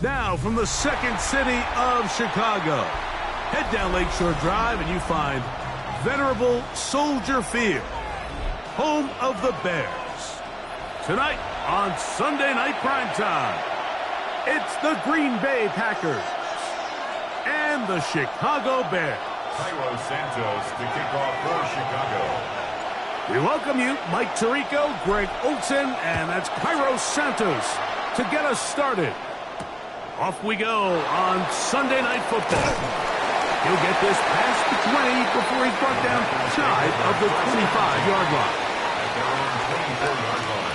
Now from the second city of Chicago, head down Lakeshore Drive and you find venerable Soldier Field, home of the Bears. Tonight on Sunday Night Primetime, it's the Green Bay Packers and the Chicago Bears. Cairo Santos to kick off for Chicago. We welcome you, Mike Tirico, Greg Olsen, and that's Cairo Santos to get us started. Off we go on Sunday Night Football. He'll get this past the 20 before he's brought down shy of the 25-yard line. At their own 24-yard line.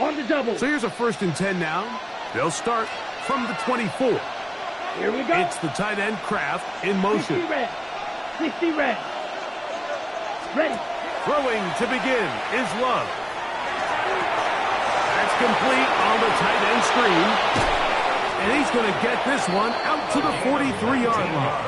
On the double. So here's a 1st and 10 now. They'll start from the 24. Here we go. It's the tight end Kraft in motion. 60 red. 60 red. Ready. Throwing to begin is Love. That's complete on the tight end screen. And he's going to get this one out to the 43-yard line.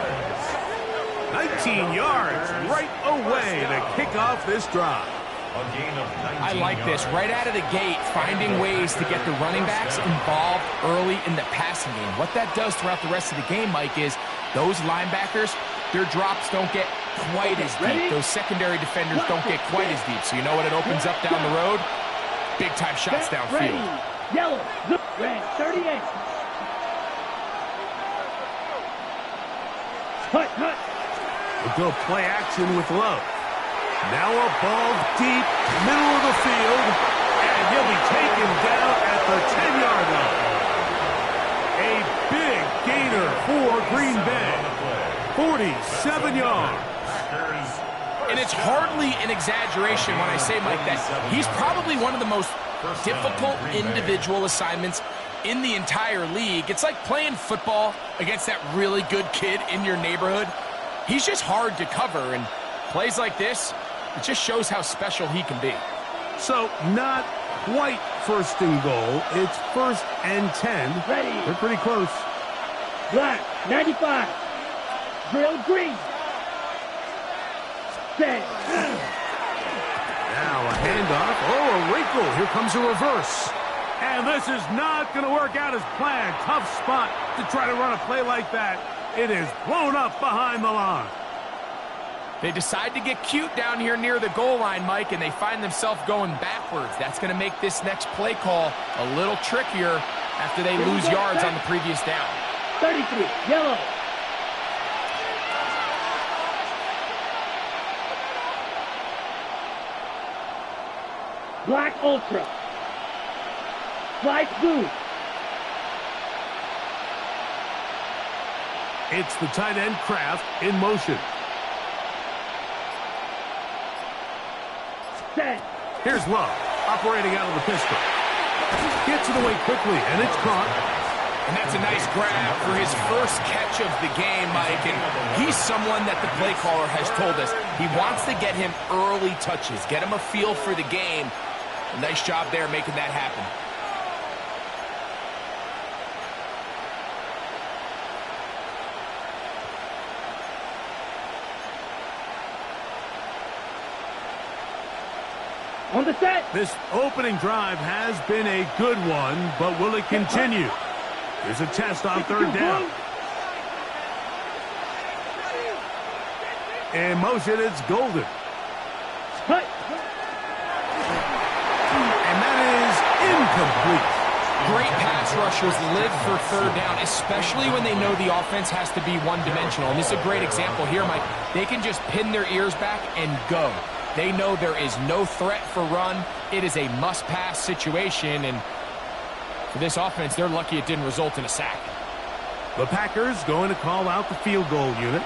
19 yards right away to kick off this drive. A gain of 19 I like this. Right out of the gate, finding ways to get the running backs involved early in the passing game. What that does throughout the rest of the game, Mike, is those linebackers, their drops don't get quite as deep. Those secondary defenders don't get quite as deep. So you know what it opens up down the road? Big-time shots downfield. Yellow. Red. 38. Hut. We'll go play action with Love. Now a ball deep, middle of the field, and he'll be taken down at the 10-yard line. A big gainer for Green Bay. 47 yards. And it's hardly an exaggeration when I say, Mike, that he's probably one of the most difficult individual assignments in the entire league. It's like playing football against that really good kid in your neighborhood. He's just hard to cover, and plays like this, it just shows how special he can be. So not quite 1st and goal. It's 1st and 10. Ready. They're pretty close. Black. 95. Drill green. Set. Now a handoff. Oh, a wrinkle. Here comes a reverse. And this is not going to work out as planned. Tough spot to try to run a play like that. It is blown up behind the line. They decide to get cute down here near the goal line, Mike, and they find themselves going backwards. That's going to make this next play call a little trickier after they lose yards on the previous down. 33. Yellow. Black Ultra. Light blue. It's the tight end Kraft in motion. Set. Here's Love, operating out of the pistol. Gets it away quickly, and it's caught. And that's a nice grab for his first catch of the game, Mike. And he's someone that the play caller has told us he wants to get him early touches, get him a feel for the game. A nice job there making that happen. On the set. This opening drive has been a good one, but will it continue? Here's a test on 3rd down. In motion, it's Golden. Cut. And that is incomplete. Great pass rushers live for 3rd down, especially when they know the offense has to be one-dimensional. And this is a great example here, Mike. They can just pin their ears back and go. They know there is no threat for run. It is a must-pass situation, and for this offense, they're lucky it didn't result in a sack. The Packers going to call out the field goal unit.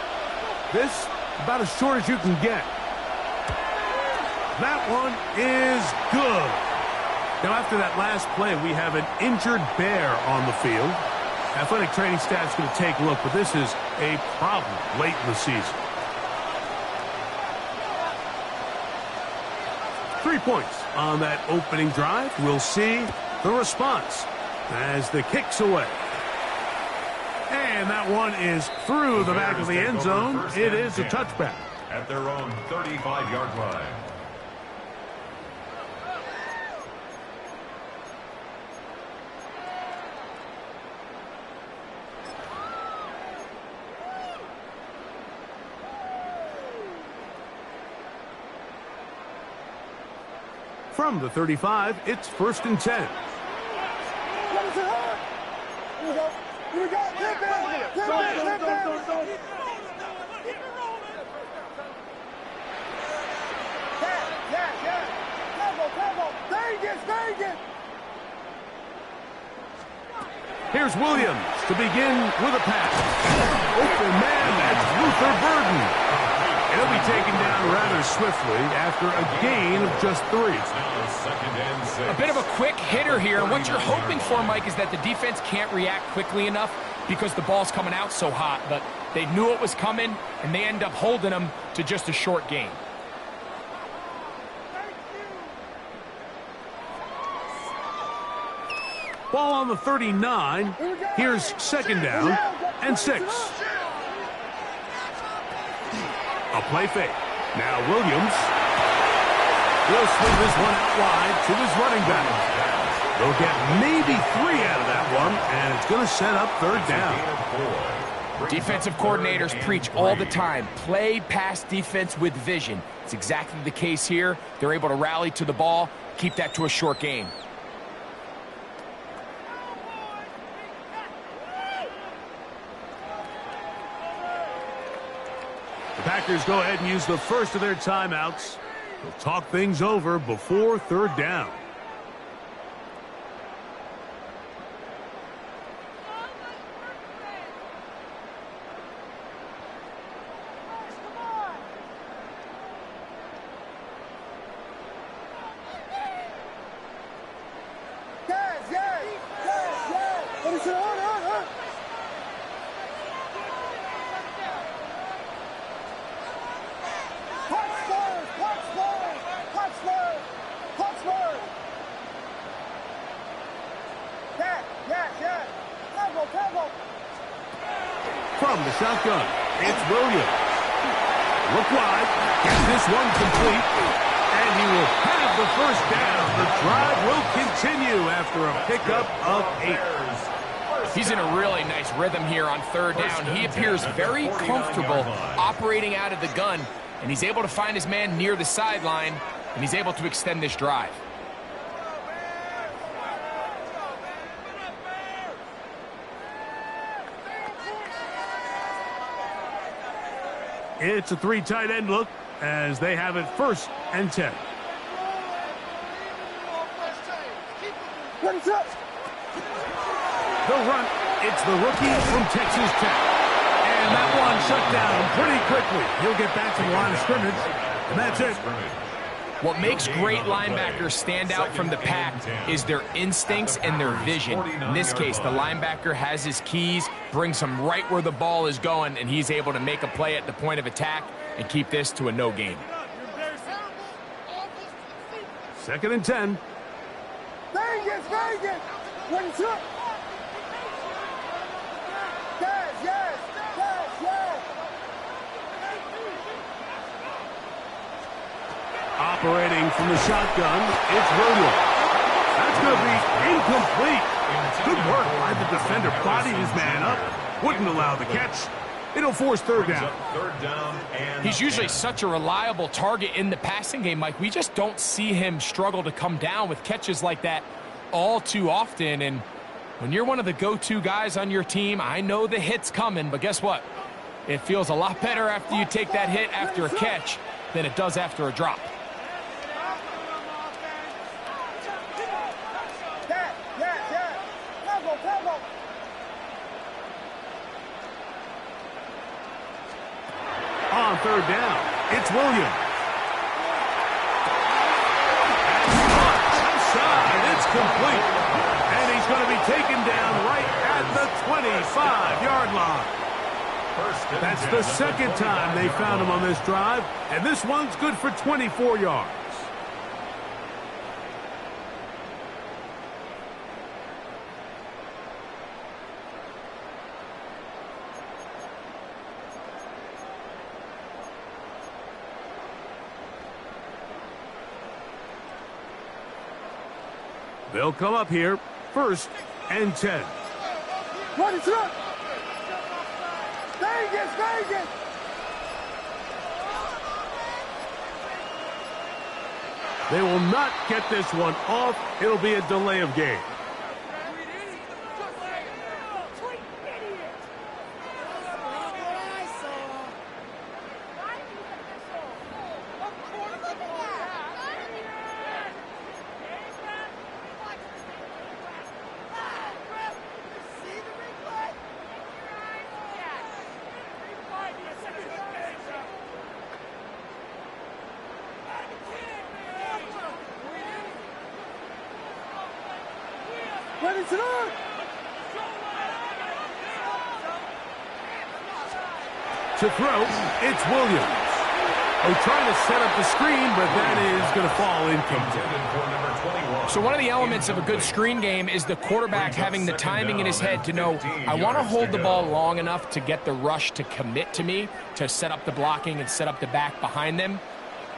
This about as short as you can get. That one is good. Now, after that last play, we have an injured Bear on the field. Athletic training staff's going to take a look, but this is a problem late in the season. 3 points on that opening drive. We'll see the response as the kick's away. And that one is through the back of the end zone. It is a touchback. At their own 35-yard line. From the 35, it's 1st and 10. Here we go. Here we go. Vegas. Here's Williams to begin with a pass. Open man, that's Luther Burden. He'll be taken down rather swiftly after a gain of just 3. A bit of a quick hitter here. And what you're hoping for, Mike, is that the defense can't react quickly enough because the ball's coming out so hot. But they knew it was coming, and they end up holding them to just a short gain. Ball on the 39. Here's 2nd down and 6. A play fake. Now Williams. He'll swing this one out wide to his running back. They'll get maybe 3 out of that one, and it's going to set up 3rd down. Defensive coordinators preach all the time, play pass defense with vision. It's exactly the case here. They're able to rally to the ball, keep that to a short gain. The Packers go ahead and use the first of their timeouts. They'll talk things over before 3rd down. From the shotgun, it's Williams. Look wide, get this one complete, and he will have the 1st down. The drive will continue after a pickup of 8. He's in a really nice rhythm here on 3rd down. He appears very comfortable operating out of the gun, and he's able to find his man near the sideline, and he's able to extend this drive. It's a 3 tight end look as they have it 1st and 10. What is up? They'll run. It's the rookie from Texas Tech. And that one shut down pretty quickly. He'll get back to the line of scrimmage, and that's it. What makes great linebackers stand out from the pack is their instincts and their vision. In this case, the linebacker has his keys, brings him right where the ball is going, and he's able to make a play at the point of attack and keep this to a no gain. 2nd and 10. Vegas. What is up? Yes. Operating from the shotgun, it's Williams. That's going to be incomplete. Good work by the defender. Bodied his man up. Wouldn't allow the catch. It'll force 3rd down. He's usually such a reliable target in the passing game, Mike. We just don't see him struggle to come down with catches like that all too often. And when you're one of the go-to guys on your team, I know the hit's coming, but guess what? It feels a lot better after you take that hit after a catch than it does after a drop. On 3rd down, it's Williams. Outside, it's complete. And he's going to be taken down right at the 25-yard line. That's the 2nd time they found him on this drive, and this one's good for 24 yards. They'll come up here, 1st and 10. Run it up. Vegas, Vegas. They will not get this one off. It'll be a delay of game. Run it up. To throw, it's Williams. Oh, trying to set up the screen, but that is going to fall incomplete. So one of the elements of a good screen game is the quarterback having the timing in his head to know, I want to hold the ball long enough to get the rush to commit to me, to set up the blocking and set up the back behind them.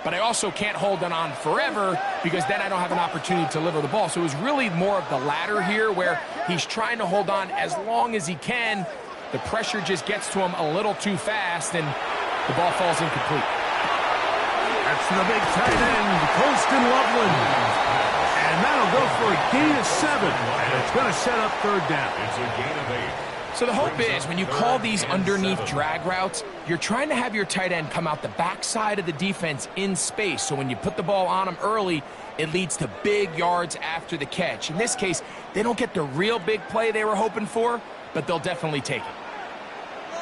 But I also can't hold it on forever because then I don't have an opportunity to deliver the ball. So it was really more of the latter here where he's trying to hold on as long as he can. The pressure just gets to him a little too fast and the ball falls incomplete. That's the big tight end, Colston Loveland. And that'll go for a gain of 7. And it's going to set up 3rd down. It's a gain of 8. So the hope is when you call these underneath drag routes, you're trying to have your tight end come out the backside of the defense in space. So when you put the ball on him early, it leads to big yards after the catch. In this case, they don't get the real big play they were hoping for, but they'll definitely take it.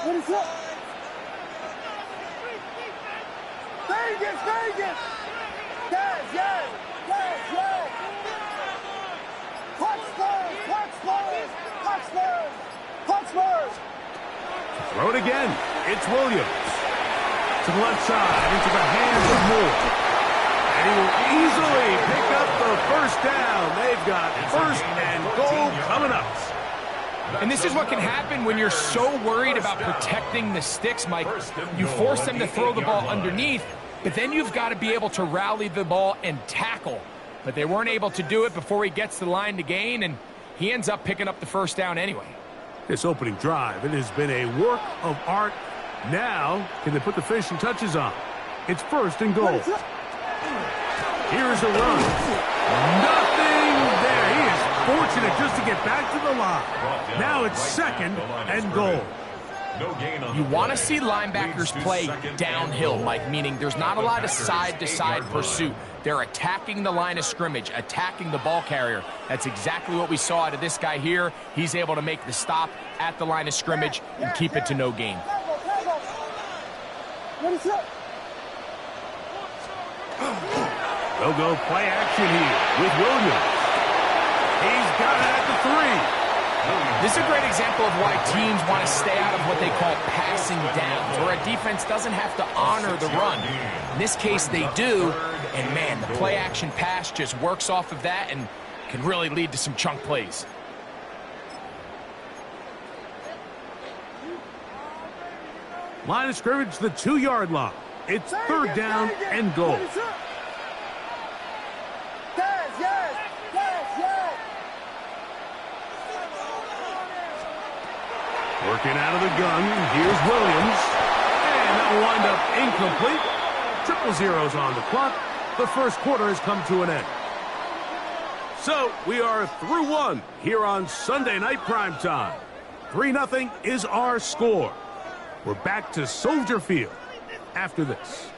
What is up? Vegas, Vegas. Yes, yes, yes, yes. Punch Spurs, punch Spurs, punch Spurs, punch Spurs. Throw it again. It's Williams. To the left side, into the hands of Moore. And he will easily pick up the 1st down. They've got 1st and goal coming up. And this is what can happen when you're so worried about protecting the sticks, Mike. You force them to throw the ball underneath, but then you've got to be able to rally the ball and tackle. But they weren't able to do it before he gets to the line to gain, and he ends up picking up the 1st down anyway. This opening drive, it has been a work of art. Now, can they put the finishing touches on? It's 1st and goal. Here's a run. Nothing there. He is fortunate just to get back to the line. Now it's 2nd and goal. You want to see linebackers play downhill, Mike, meaning there's not a lot of side-to-side pursuit. They're attacking the line of scrimmage, attacking the ball carrier. That's exactly what we saw out of this guy here. He's able to make the stop at the line of scrimmage and keep it to no gain. What is up? They'll go play action here with Williams. He's got it at the 3. This is a great example of why teams want to stay out of what they call passing downs, where a defense doesn't have to honor the run. In this case, they do, and man, the play-action pass just works off of that and can really lead to some chunk plays. Line of scrimmage, the 2-yard line. It's 3rd down and goal. Yes, yes, yes, yes. Working out of the gun, here's Williams. And that will wind up incomplete. 0-0 on the clock. The 1st quarter has come to an end. So, we are through 1 here on Sunday Night Primetime. 3-0 is our score. We're back to Soldier Field after this.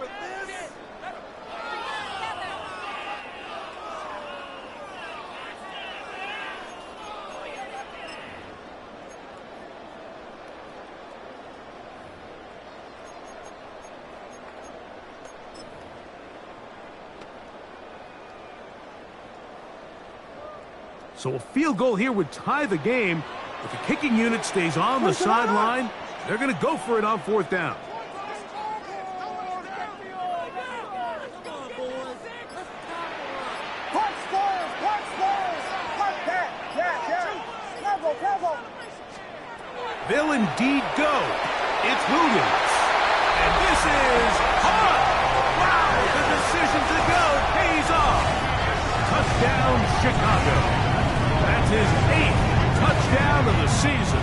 So a field goal here would tie the game. If the kicking unit stays on the sideline, they're going to go for it on 4th down. They'll indeed go. It's Williams. And this is hard. Wow, the decision to go pays off. Touchdown, Chicago. It's his 8th touchdown of the season.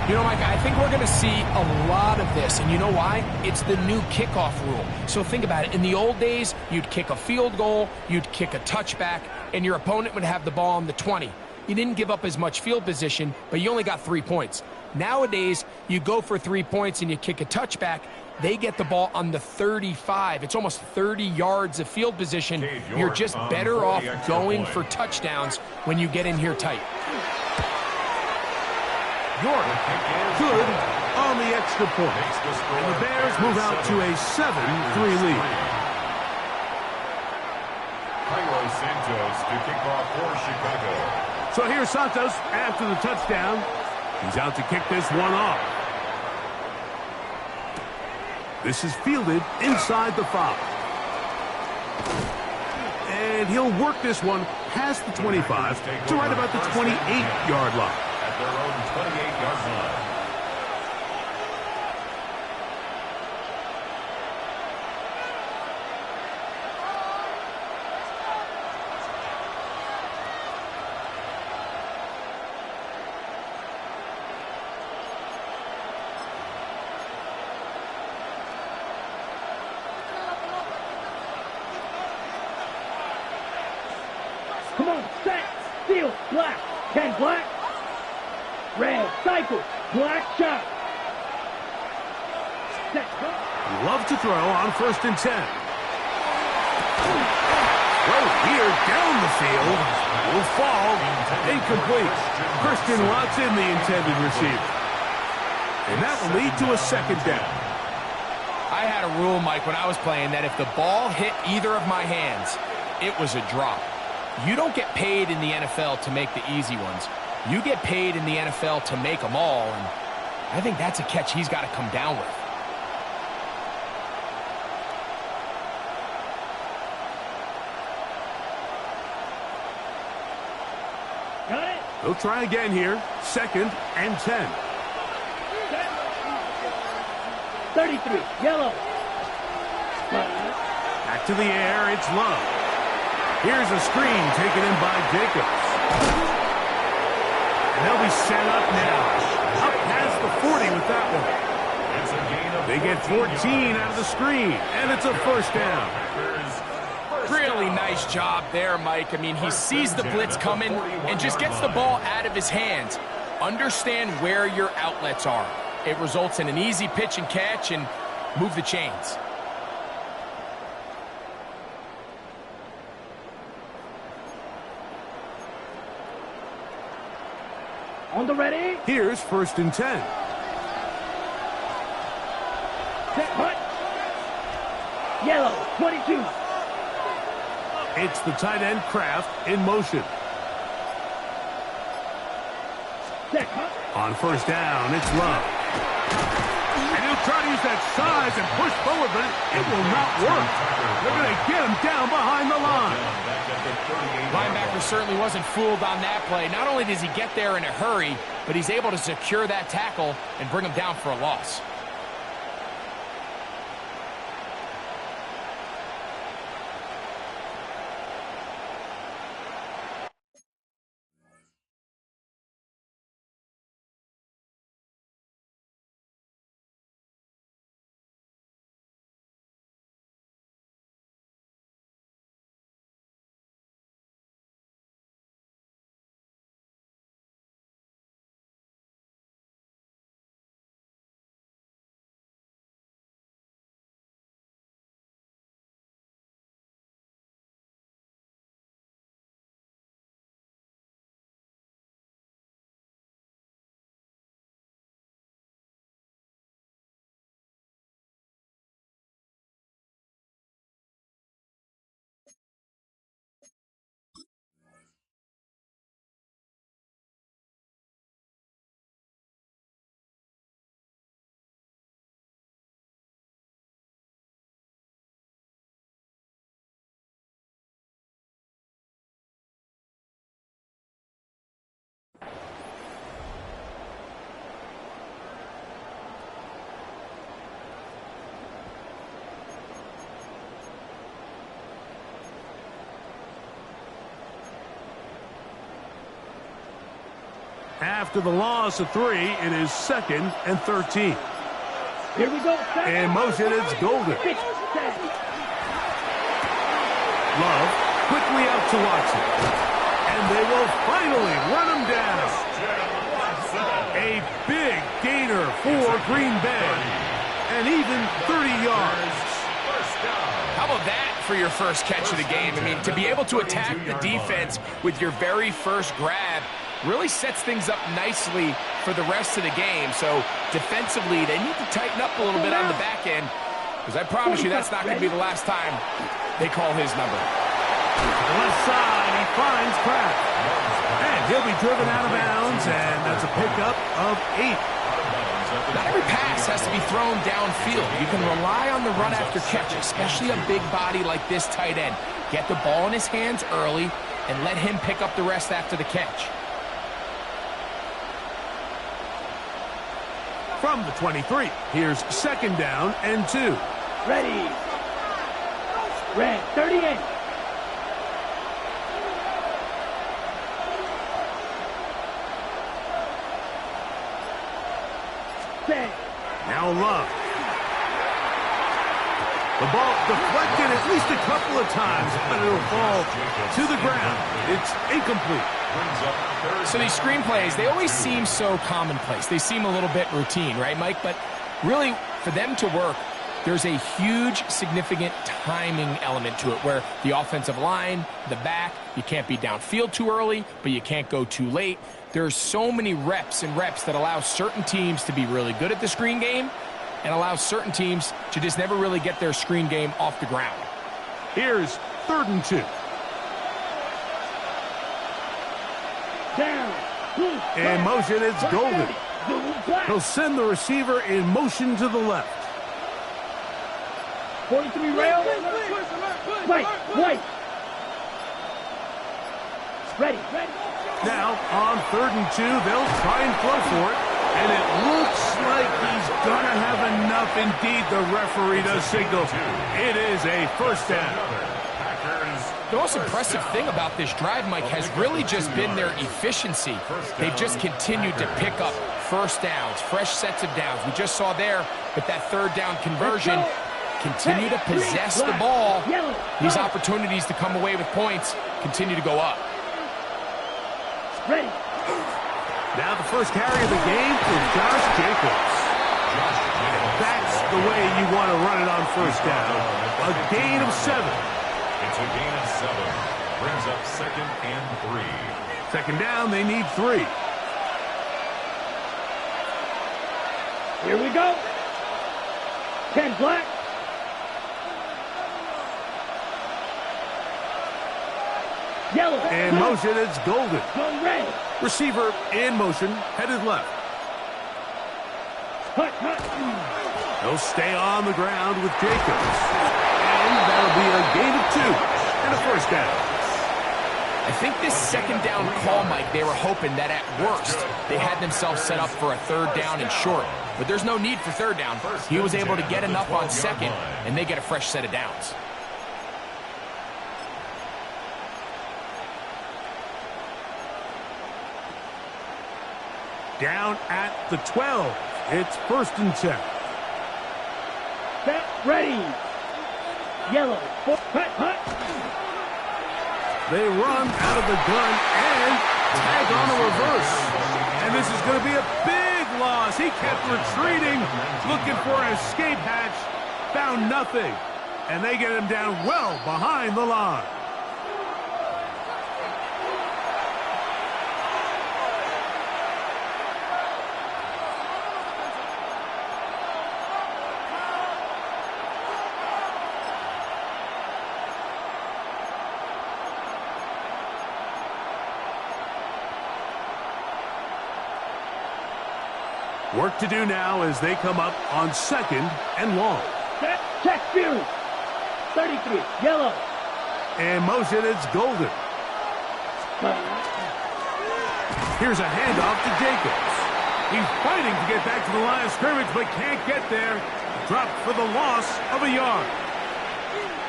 You know, Mike, I think we're going to see a lot of this, and you know why? It's the new kickoff rule. So think about it. In the old days, you'd kick a field goal, you'd kick a touchback, and your opponent would have the ball on the 20. You didn't give up as much field position, but you only got 3 points. Nowadays, you go for 3 points and you kick a touchback, they get the ball on the 35. It's almost 30 yards of field position. You're just better off going for touchdowns when you get in here tight. York, good on the extra point. And the Bears move out to a 7-3 lead. Cairo Santos to kick off for Chicago. So here's Santos after the touchdown. He's out to kick this one off. This is fielded inside the 5. And he'll work this one past the 25 to right about the 28-yard line. At their own 28-yard line. Come on, set, steal, black, 10 black, red, cycle, black shot. Set, go. Love to throw on 1st and 10. Throw here down the field. Will fall. Incomplete. Christian Watson, the intended receiver. And that will lead to a 2nd down. I had a rule, Mike, when I was playing that if the ball hit either of my hands, it was a drop. You don't get paid in the NFL to make the easy ones. You get paid in the NFL to make them all, and I think that's a catch he's got to come down with. Got it? They'll try again here. 2nd and 10. 33, yellow. Back to the air. It's Love. Here's a screen taken in by Jacobs. And they'll be set up now. Up past the 40 with that one. They get 14 out of the screen, and it's a 1st down. Really nice job there, Mike. I mean, he sees the blitz coming and just gets the ball out of his hands. Understand where your outlets are. It results in an easy pitch and catch and move the chains. On the ready. Here's 1st and 10. Set, hut. Yellow, 22. It's the tight end Kraft in motion. Set, hut. On 1st down, it's Love. And he'll try to use that size and push forward, but it will not work. They're going to get him down behind the line. Linebacker certainly wasn't fooled on that play. Not only does he get there in a hurry, but he's able to secure that tackle and bring him down for a loss. After the loss of 3, it is 2nd and 13. Here we go. In motion, it's Golden. Love quickly out to Watson. And they will finally run him down. A big gainer for Green Bay. And even 30 yards. How about that for your first catch of the game? I mean, to be able to attack the defense with your very first grab really sets things up nicely for the rest of the game. So defensively, they need to tighten up a little bit on the back end, because I promise you that's not going to be the last time they call his number. Left side, he finds Kraft. And he'll be driven out of bounds, and that's a pickup of 8. Not every pass has to be thrown downfield. You can rely on the run after catch, especially a big body like this tight end. Get the ball in his hands early and let him pick up the rest after the catch. From the 23, here's 2nd down and 2. Ready. Red, 38. Now Love. The ball deflected at least a couple of times, but it'll fall to the ground. It's incomplete. So these screenplays, they always seem so commonplace. They seem a little bit routine, right, Mike? But really, for them to work, there's a huge, significant timing element to it, where the offensive line, the back, you can't be downfield too early, but you can't go too late. There's so many reps and reps that allow certain teams to be really good at the screen game and allow certain teams to just never really get their screen game off the ground. Here's 3rd and 2. Down. In motion, it's Golden. He'll send the receiver in motion to the left. 43 rail. Right. Ready. Now, on 3rd and 2, they'll try and throw for it. And it looks like he's going to have enough. Indeed, the referee does signal. It is a 1st down. The most impressive thing about this drive, Mike, has really just been their efficiency. They've just continued to pick up 1st downs, fresh sets of downs. We just saw there with that 3rd down conversion. Continue to possess the ball. These opportunities to come away with points continue to go up. Ready. Now the first carry of the game for Josh Jacobs. That's the way you want to run it on 1st down. A gain of 7. It's a gain of 7. Brings up 2nd and 3. 2nd down, they need 3. Here we go. Ken Black. Yellow. In motion, it's Golden. Going red. Receiver in motion, headed left. Hut. He'll stay on the ground with Jacobs. And that'll be a gain of 2 and a 1st down. I think this 2nd down call, Mike, they were hoping that at worst they had themselves set up for a 3rd down and short. But there's no need for 3rd down. He was able to get enough on 2nd, and they get a fresh set of downs. Down at the 12. It's 1st and 10. Set. Ready. Yellow. Hut. They run out of the gun and tag on a reverse. And this is going to be a big loss. He kept retreating, looking for an escape hatch. Found nothing. And they get him down well behind the line. Work to do now as they come up on 2nd and long. Set. Check Fury. 33. Yellow. In motion, it's Golden. Here's a handoff to Jacobs. He's fighting to get back to the line of scrimmage, but can't get there. Dropped for the loss of a yard.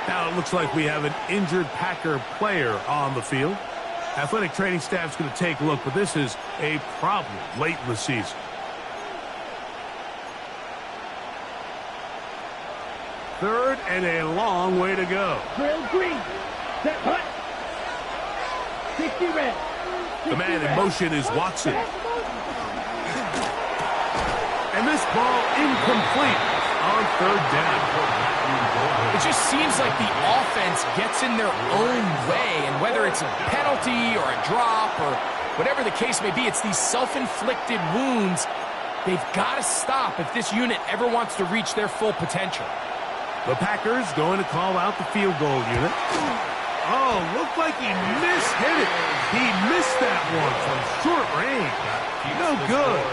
Now it looks like we have an injured Packer player on the field. Athletic training staff's going to take a look, but this is a problem late in the season. Third and a long way to go. Drill green. Set hut. 60 red. 60 The man in red. motion is Watson. And this ball incomplete on third down. It just seems like the offense gets in their own way, and whether it's a penalty or a drop or whatever the case may be, it's these self-inflicted wounds. They've got to stop if this unit ever wants to reach their full potential. The Packers going to call out the field goal unit. Oh, looked like he mishit it. He missed that one from short range. No good.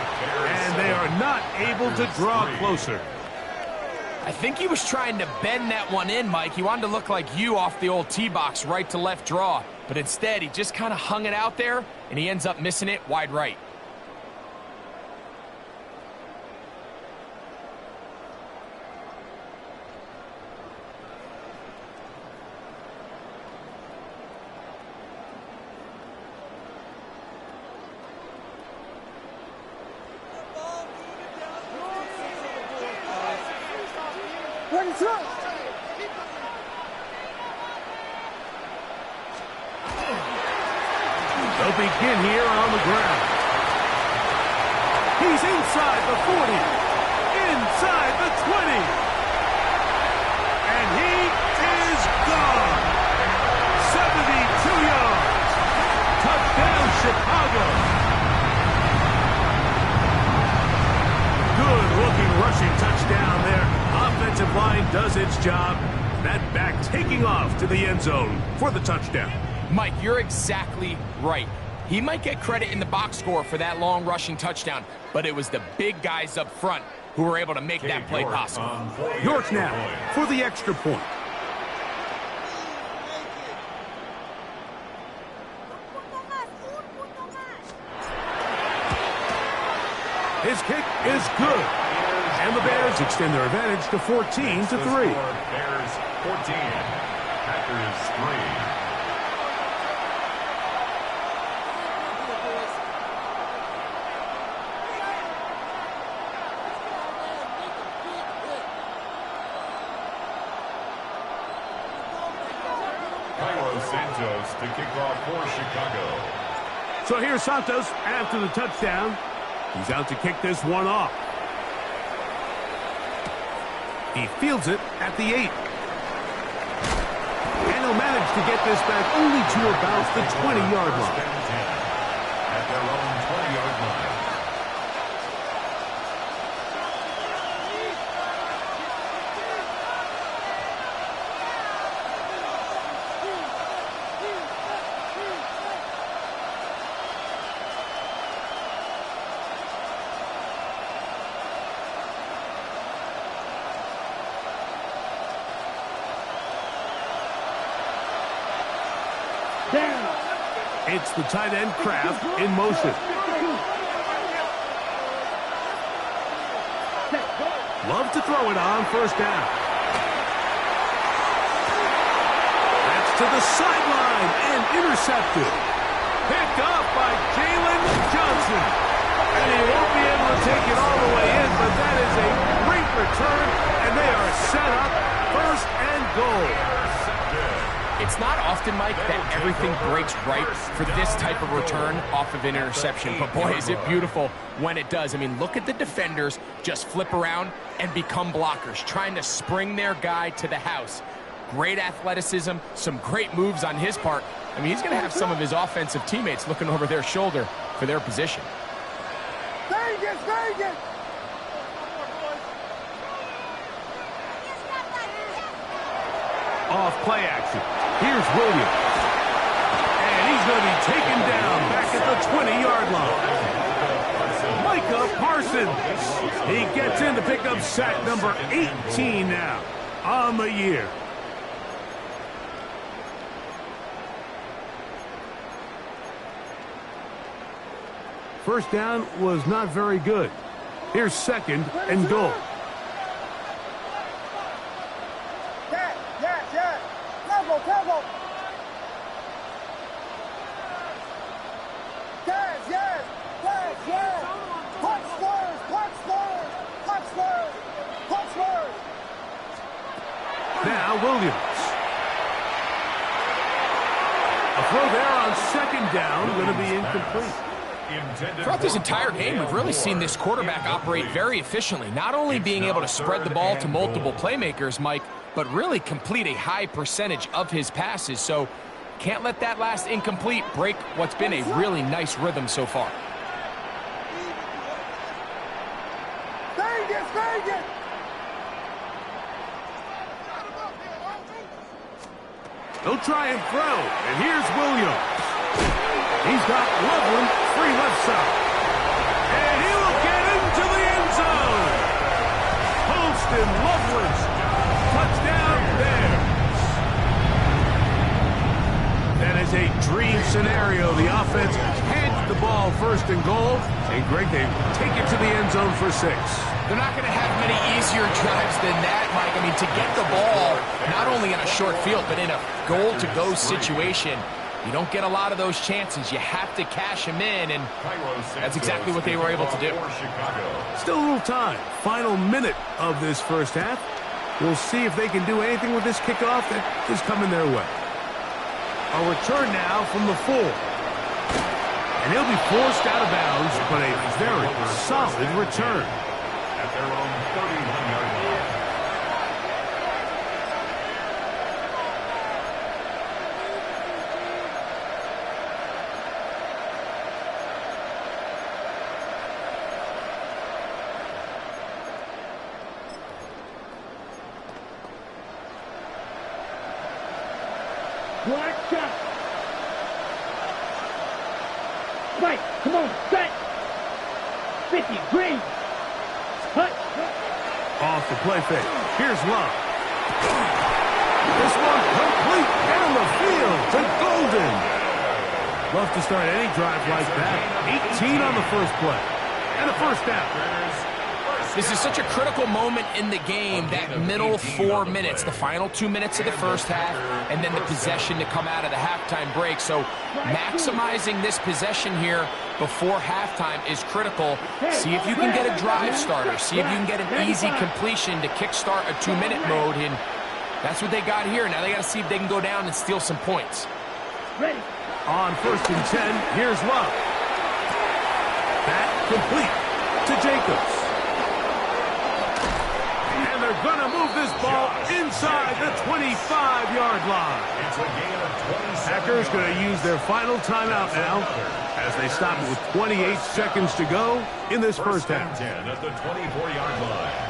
And they are not able to draw closer. I think he was trying to bend that one in, Mike. He wanted to look like you off the old tee box, right to left draw. But instead, he just kind of hung it out there, and he ends up missing it wide right. They'll begin here on the ground. He's inside the 40, inside the 20. And he is gone. 72 yards. Touchdown, Chicago. Good-looking rushing touchdown there. Offensive line does its job. That back taking off to the end zone for the touchdown. Mike, you're exactly right. He might get credit in the box score for that long rushing touchdown, but it was the big guys up front who were able to make that play possible. York now for the extra point. His kick is good. And the Bears extend their advantage to 14-3. Bears 14, Packers 3. Santos to kick off for Chicago. So here's Santos after the touchdown. He's out to kick this one off. He fields it at the 8. And he'll manage to get this back only to about the 20-yard line. At their own 20-yard line. It's the tight end Kraft in motion. Love to throw it on first down. That's to the sideline and intercepted. Picked off by Jalen Johnson. And he won't be able to take it all the way in, but that is a great return, and they are set up first and goal. It's not often, Mike, that everything breaks right for this type of return off of an interception. But, boy, is it beautiful when it does. I mean, look at the defenders just flip around and become blockers, trying to spring their guy to the house. Great athleticism, some great moves on his part. I mean, he's going to have some of his offensive teammates looking over their shoulder for their position. Vegas, Vegas! Off play action. Here's Williams. And he's going to be taken down back at the 20-yard line. Micah Parsons. He gets in to pick up sack number 18 now on the year. First down was not very good. Here's second and goal. Yeah. Tempo. Williams. A throw there on second down, going to be incomplete. Throughout this entire game, we've really seen this quarterback operate very efficiently, not only being able to spread the ball to multiple playmakers, Mike, but really complete a high percentage of his passes. So can't let that last incomplete break what's been a really nice rhythm so far. They'll try and throw, and here's Williams. He's got Loveland free left side. And he will get into the end zone. Poston Loveland. Touchdown there. That is a dream scenario. The offense hands the ball first and goal. And Greg, they take it to the end zone for 6. They're not going to have many easier drives than that, Mike. I mean, to get the ball, not only in a short field, but in a goal-to-go situation, you don't get a lot of those chances. You have to cash them in, and that's exactly what they were able to do. Still a little time. Final minute of this first half. We'll see if they can do anything with this kickoff that is coming their way. A return now from the 4. And he'll be forced out of bounds, but a very solid return. At their own 31-yard line. Black shot. Spike, come on, set. 50, green. Cut. Off the play fake. Here's Love. This one complete down the field to Golden. Love to start any drive like that. 18 on the first play. And a first down. This is such a critical moment in the game, that middle 4 minutes, the final 2 minutes of the first half, and then the possession to come out of the halftime break. So maximizing this possession here before halftime is critical. See if you can get a drive starter. See if you can get an easy completion to kickstart a 2-minute mode, and that's what they got here. Now they got to see if they can go down and steal some points. Ready. On 1st and 10, here's Love. That complete to Jacobs. And they're going to move this ball inside the 25-yard line. It's a gain of 27. Packers going to use their final timeout now as they stop it with 28 seconds to go in this first half. 10 at the 24-yard line.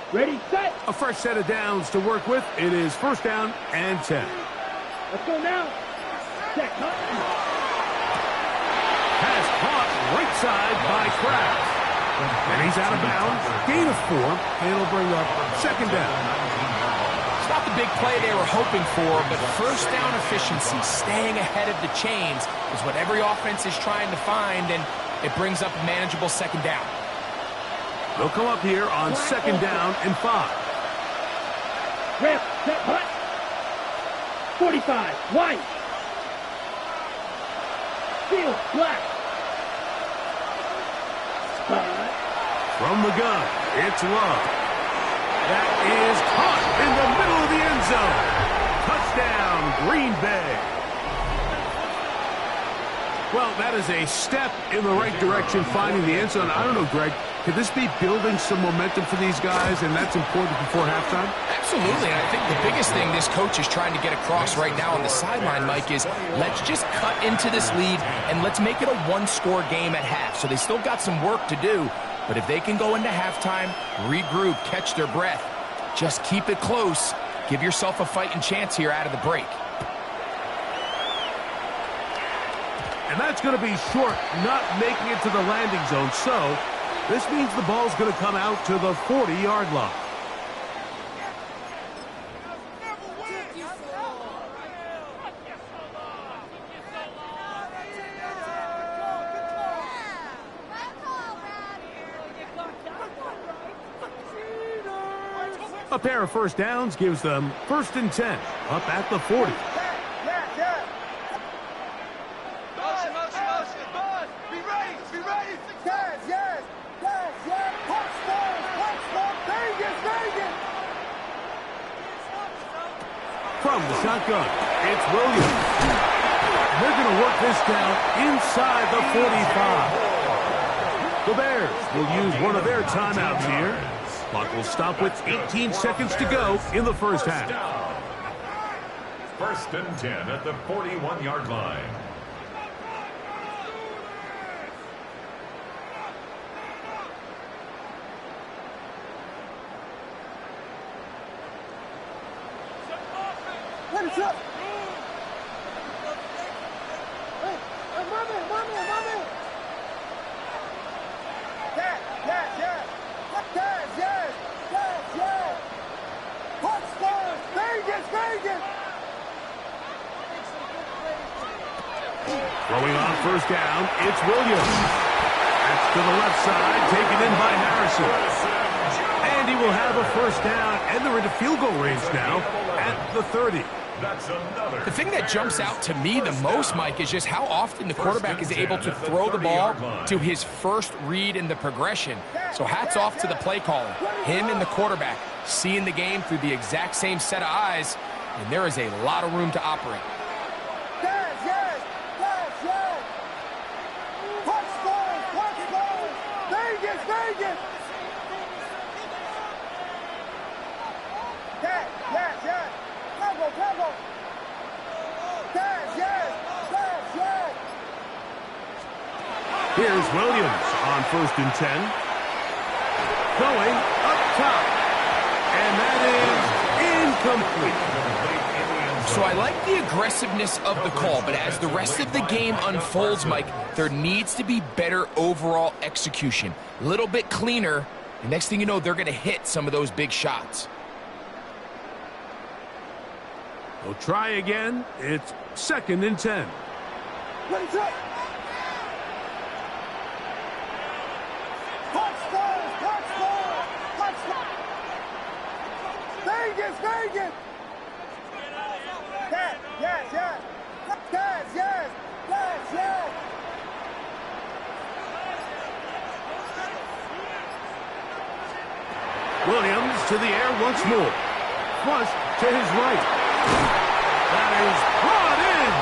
Ready, set. A fresh set of downs to work with. It is 1st down and 10. Let's go now. Set, cut. Pass caught right side by Kraft. And he's out of bounds. Gain of 4. And it'll bring up 2nd down. It's not the big play they were hoping for, but first down efficiency, staying ahead of the chains, is what every offense is trying to find, and it brings up a manageable 2nd down. They'll come up here on 2nd down and 5. Rip, set, cut. 45, white. Field, black. Spot. From the gun, it's Love. That is caught in the middle of the end zone. Touchdown, Green Bay. Well, that is a step in the right direction, finding the end zone. I don't know, Greg. Could this be building some momentum for these guys, and that's important before halftime? Absolutely, and I think the biggest thing this coach is trying to get across right now on the sideline, Mike, is let's just cut into this lead, and let's make it a one-score game at half. So they still got some work to do, but if they can go into halftime, regroup, catch their breath, just keep it close, give yourself a fighting chance here out of the break. And that's going to be short, not making it to the landing zone. So this means the ball's going to come out to the 40-yard line. A pair of first downs gives them 1st and 10, up at the 40. Motion, motion, motion. Bud, be ready, be ready. Yes, yes, yes, yes. Touchdown, touchdown. Vegas, Vegas. From the shotgun, it's Williams. They're going to work this down inside the 45. The Bears will use one of their timeouts here. Clock will stop with 18 seconds to go in the first half. 1st and 10 at the 41-yard line. What is up? Hey, mommy. Yes, yes, yes. Yes, yes, yes, yes. Touchdown, Vegas, Vegas. Throwing on first down, it's Williams. That's to the left side, taken in by Harrison. And he will have a first down, and they're into field goal range now at the 30. That's another. The thing that jumps out to me the most, Mike, is just how often the quarterback is able to throw the ball to his first read in the progression. So hats off to the play caller. Him and the quarterback seeing the game through the exact same set of eyes, and there is a lot of room to operate. Yes, yes, yes, yes. Touchdown, touchdown. Vegas, Vegas. Yes, yes, yes. Tempo. Yes, yes, yes, yes. Here's Williams on 1st and 10. Going up top. And that is incomplete. So I like the aggressiveness of the call, but as the rest of the game unfolds, Mike, there needs to be better overall execution. A little bit cleaner, and next thing you know, they're going to hit some of those big shots. They'll try again. It's 2nd and 10. What is up? Touchdown. Vegas. Yes. Williams to the air once more. Flush to his right. That is brought in.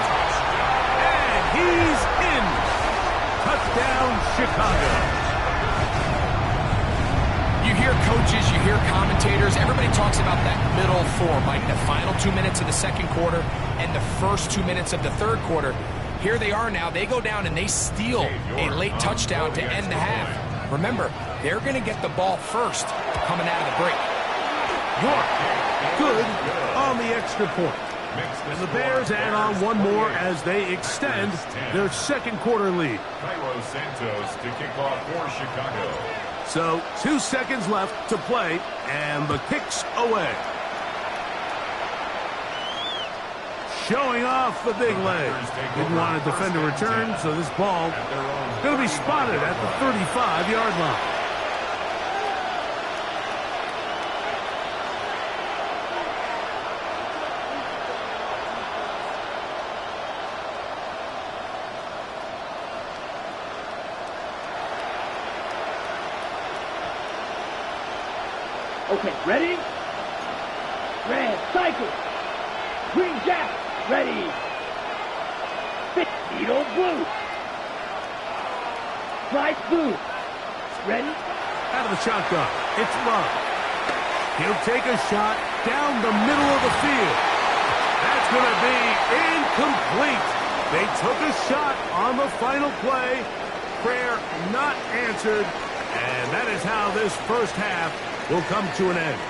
And he's in. Touchdown, Chicago. You hear coaches, you hear commentators, everybody talks about that middle four, Mike, the final 2 minutes of the second quarter and the first 2 minutes of the third quarter. Here they are now. They go down and they steal a late touchdown to end the half. Remember, they're going to get the ball first coming out of the break. York, good on the extra point. And the Bears add on one more as they extend their second quarter lead. Cairo Santos to kick off for Chicago. So 2 seconds left to play, and the kick's away. Showing off the big leg. Didn't want a defender return, so this ball going to be spotted at the 35-yard line. Okay, ready? Red, cycle. Green jack, ready. Needle blue. Bright blue. Ready? Out of the shotgun, it's Love. He'll take a shot down the middle of the field. That's going to be incomplete. They took a shot on the final play. Prayer not answered. And that is how this first half will come to an end.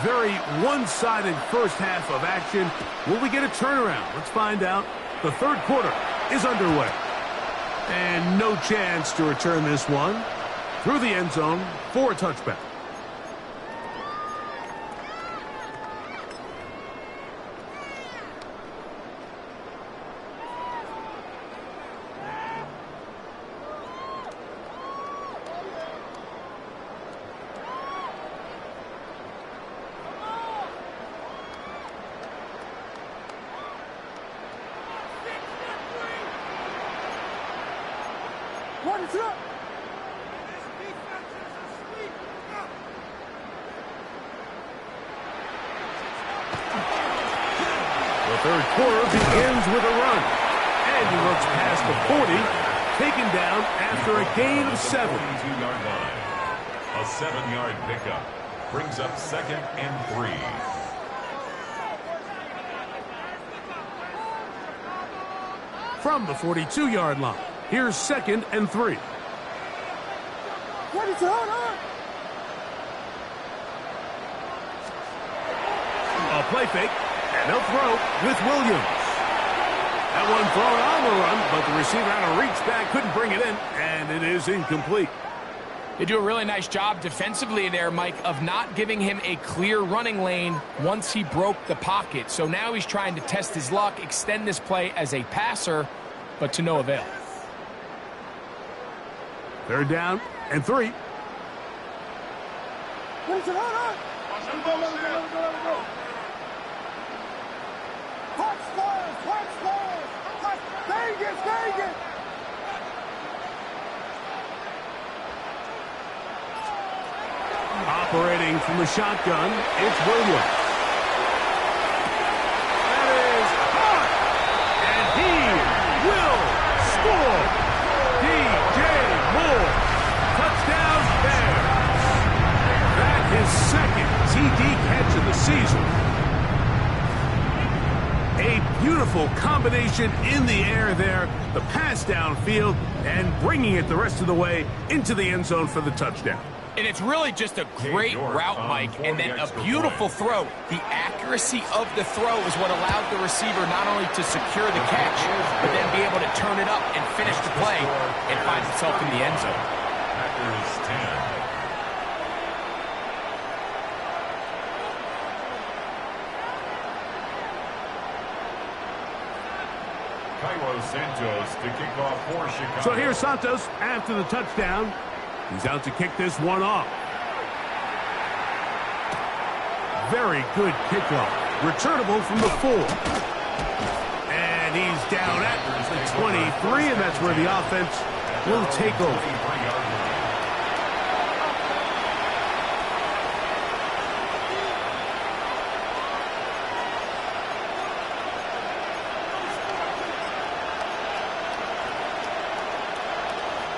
Very one-sided first half of action. Will we get a turnaround? Let's find out. The third quarter is underway. And no chance to return this one through the end zone for a touchback. The third quarter begins with a run. And he looks past the 40, taken down after a gain of 7. 22-yard line. A 7-yard pickup brings up 2nd and 3. From the 42-yard line, here's 2nd and 3. A play fake, and they'll throw with Williams. That one thrown on the run, but the receiver had to reach back, couldn't bring it in, and it is incomplete. They do a really nice job defensively there, Mike, of not giving him a clear running lane once he broke the pocket. So now he's trying to test his luck, extend this play as a passer, but to no avail. 3rd down and 3. Vegas! Operating from the shotgun, it's Williams. That is hot! And he will score! DJ Moore, touchdown Bears. That is 2nd TD catch of the season. A beautiful combination in the air there, the pass downfield, and bringing it the rest of the way into the end zone for the touchdown. And it's really just a great route, Mike, and then a beautiful throw. The accuracy of the throw is what allowed the receiver not only to secure the catch, but then be able to turn it up and finish the play and find himself in the end zone. Packers 10. Cairo Santos to kick off for Chicago. So here's Santos after the touchdown. He's out to kick this one off. Very good kickoff. Returnable from the 4. And he's down at the 23, and that's where the offense will take over.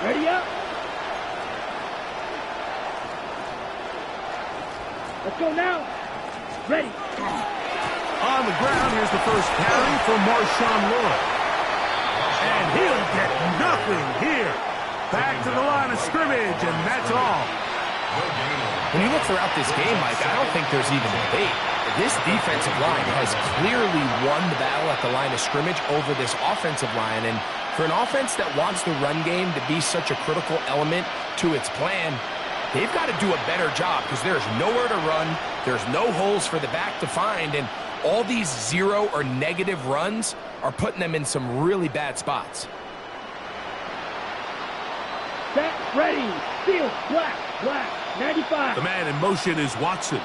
Ready up. Let's go now. Ready. On the ground, here's the first carry for Marshawn Lloyd. And he'll get nothing here. Back to the line of scrimmage, and that's all. When you look throughout this game, Mike, I don't think there's even debate. This defensive line has clearly won the battle at the line of scrimmage over this offensive line. And for an offense that wants the run game to be such a critical element to its plan, they've got to do a better job because there's nowhere to run. There's no holes for the back to find. And all these 0 or negative runs are putting them in some really bad spots. Set, ready, steal, black, 95. The man in motion is Watson.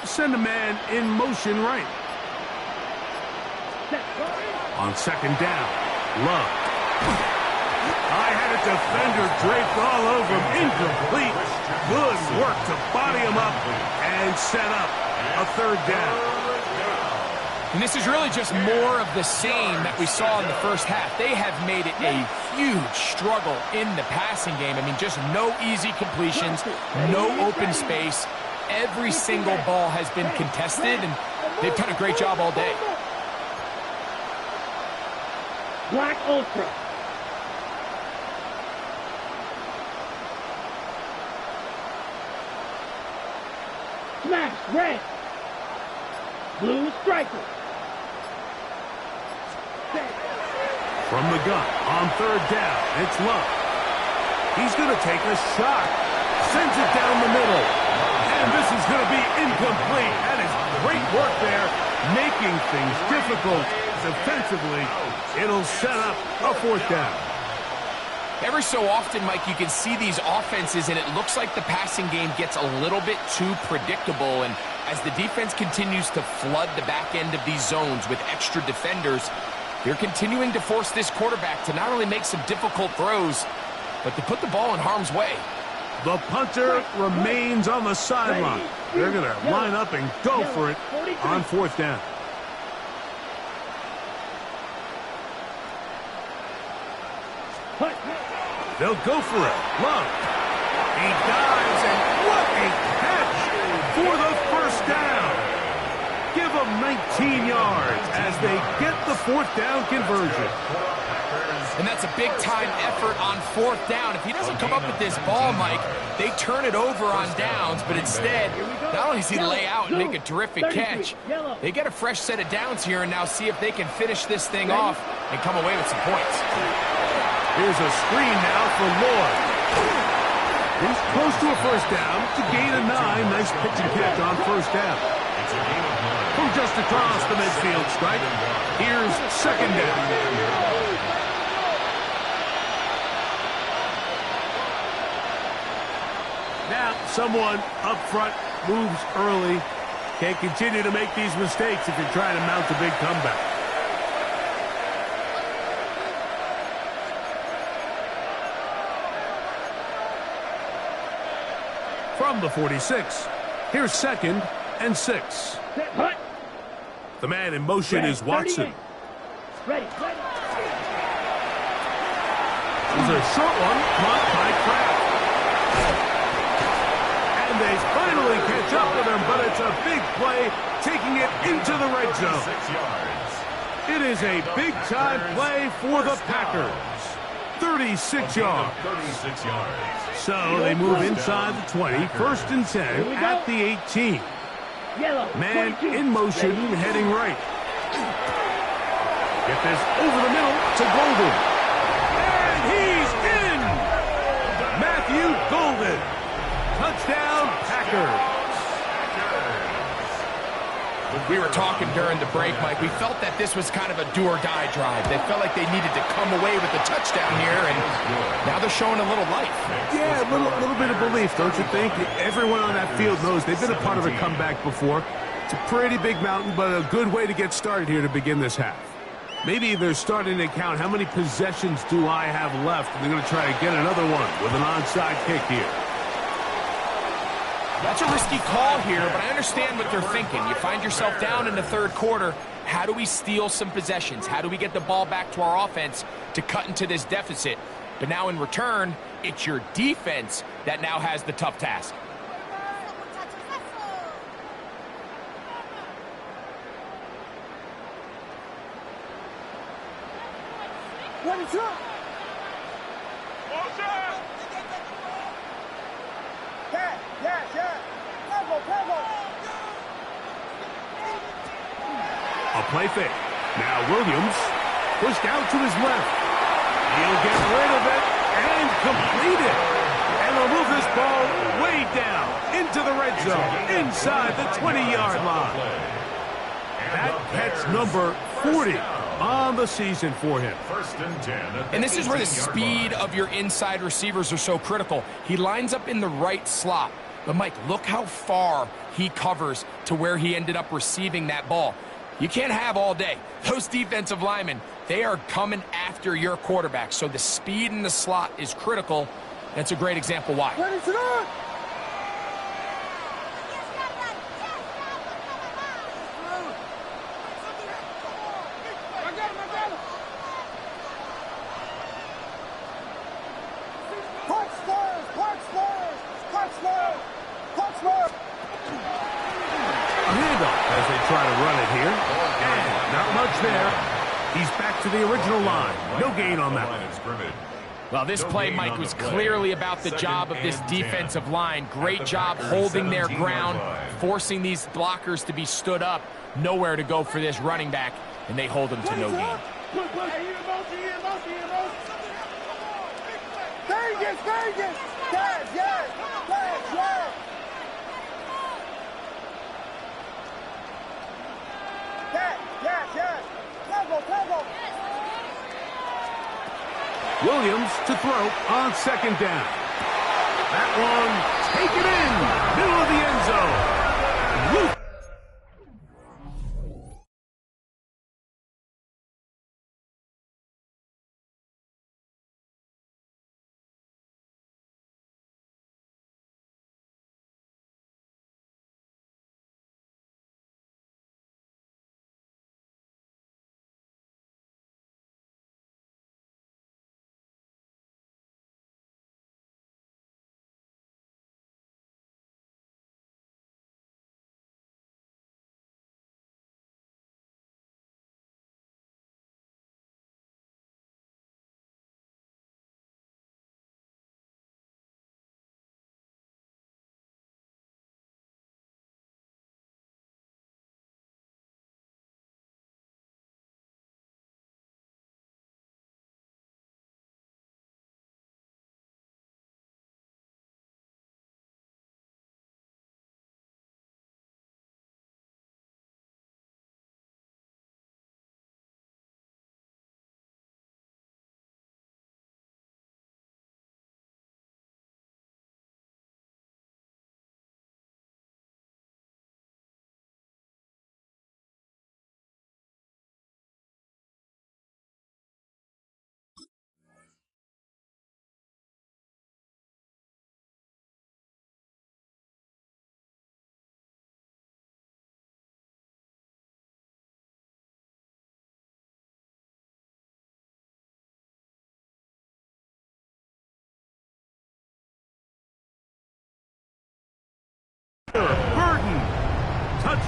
Send a man in motion right. Set, On 2nd down, Love. I had a defender draped all over him. Incomplete. Good work to body him up and set up a 3rd down. And this is really just more of the same that we saw in the first half. They have made it a huge struggle in the passing game. I mean, just no easy completions, no open space. Every single ball has been contested, and they've done a great job all day. Black Ultra. Smash, red. Blue striker. From the gun, on 3rd down, it's Love. He's going to take a shot. Sends it down the middle. And this is going to be incomplete. That is great work there, making things difficult defensively. It'll set up a 4th down. Every so often, Mike, you can see these offenses, and it looks like the passing game gets a little bit too predictable. And as the defense continues to flood the back end of these zones with extra defenders, They're continuing to force this quarterback to not only make some difficult throws, but to put the ball in harm's way. The punter remains on the sideline. They're going to line up and go for it on 4th down. They'll go for it. Love. He dives, and what a catch for the first down. Give them 19 yards as they get the 4th down conversion. And that's a big-time effort on 4th down. If he doesn't come up with this ball, Mike, they turn it over on downs, but instead, not only does he lay out and make a terrific catch, they get a fresh set of downs here and now see if they can finish this thing off and come away with some points. Here's a screen now for Lloyd. He's close to a first down to gain a 9. Nice pitch and catch on first down. From just across the midfield stripe, here's 2nd down. Now, someone up front moves early. Can't continue to make these mistakes if you're trying to mount a big comeback. From the 46, here's 2nd and 6. The man in motion is Watson. Ready. This is a short one, caught by Kraft. And they finally catch up with him, but it's a big play, taking it into the red zone. It is a big-time play for the Packers. 36 yards. So they move inside the 20, 1st and 10 at the 18. Man in motion, heading right. Get this over the middle to Golden. And he's in! Matthew Golden. Touchdown, Packers. We were talking during the break, Mike. We felt that this was kind of a do-or-die drive. They felt like they needed to come away with a touchdown here, and now they're showing a little life. Yeah, a little bit of belief, don't you think? Everyone on that field knows they've been a part of a comeback before. It's a pretty big mountain, but a good way to get started here to begin this half. Maybe they're starting to count how many possessions do I have left, and they're going to try to get another one with an onside kick here. That's a risky call here, but I understand what they're thinking. You find yourself down in the 3rd quarter. How do we steal some possessions? How do we get the ball back to our offense to cut into this deficit? But now in return, it's your defense that now has the tough task. What is up? A play fake. Now Williams pushed out to his left. He'll get rid of it and complete it. And they'll move this ball way down into the red zone, inside the 20-yard line. That catch number 40 on the season for him. 1st and 10. And this is where the speed of your inside receivers are so critical. He lines up in the right slot. But, Mike, look how far he covers to where he ended up receiving that ball. You can't have all day. Those defensive linemen, they are coming after your quarterback. So the speed in the slot is critical. That's a great example why. What is it on? As they try to run it here. And not much there. He's back to the original line. No gain on that one. Well, this play, Mike, was clearly about the job of this defensive line. Great job holding their ground, forcing these blockers to be stood up. Nowhere to go for this running back, and they hold him to no gain. Vegas! Vegas! Yes, yes! Yes, yes! Yes. Temple. Williams to throw on 2nd down. That one taken in, middle of the end zone.